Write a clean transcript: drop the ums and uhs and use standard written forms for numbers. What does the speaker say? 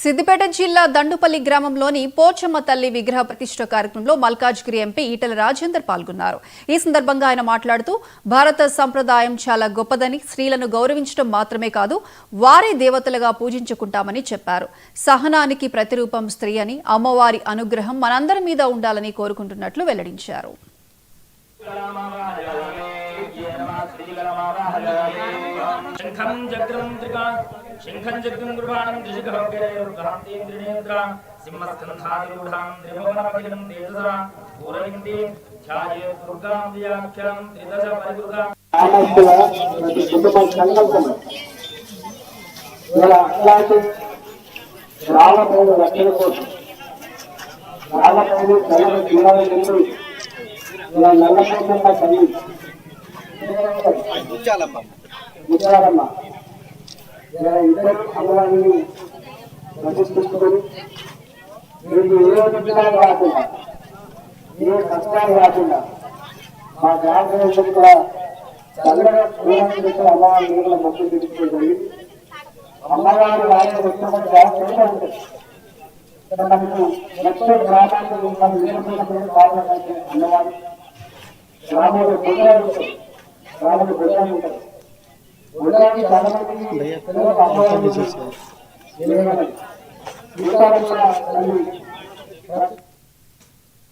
సిద్దిపేట జిల్లా దండుపల్లి గ్రామంలోని పోచమ్మ తల్లి విగ్రహ ప్రతిష్ఠ కార్యక్రమంలో మల్కాజ్గిరి ఎంపీ ఈటెల రాజేందర్ పాల్గొన్నారు. ఈ సందర్భంగా ఆయన మాట్లాడుతూ భారత సంప్రదాయం చాలా గొప్పదని, స్త్రీలను గౌరవించడం మాత్రమే కాదు వారే దేవతలుగా పూజించుకుంటామని చెప్పారు. సహనానికి ప్రతిరూపం స్త్రీ అని, అమ్మవారి అనుగ్రహం మనందరి మీద ఉండాలని కోరుకుంటున్నట్లు వెల్లడించారు. శంఖం జగ్రం గృహాణం త్రిశిఖభగ్గరేరుర్గాంతీం త్రినేత్రాం సింహస్కంధాదిరూఢాం త్రిభువనపతిం తేజసా పూరయంతి ధ్యాయేత్ దుర్గాం వ్యాఖ్యాం త్రిదశ పరిదుర్గాం రామపౌరు రక్షణ కోసం రామపౌరు కళల జీవాలు నల్లపోతమ్మ తల్లి ముత్యాలమ్మ ఇద్దరు అమ్మవారిని ప్రతిష్ఠించుకొని వీళ్ళు ఏ విధాలు రాకుండా, ఏ కష్టాలు రాకుండా మా గ్రామ ప్రజలు కూడా చల్లగా చూడాలని అమ్మవారి నీళ్ళ మొక్కు తీర్చుకోగలి అమ్మవారి వారి వచ్చినప్పుడు జాగ్రత్తగా ఉంటుంది. మనకు లక్షల గ్రామాలకు మనం వీరపడినప్పుడు కావాలంటే అమ్మవారి గ్రామంలో గుజరాలు ఉంటాయి, గ్రామంలో గుజరాలు ఉంటాయి. గుజరాలు చాలా మంది అమ్మవారి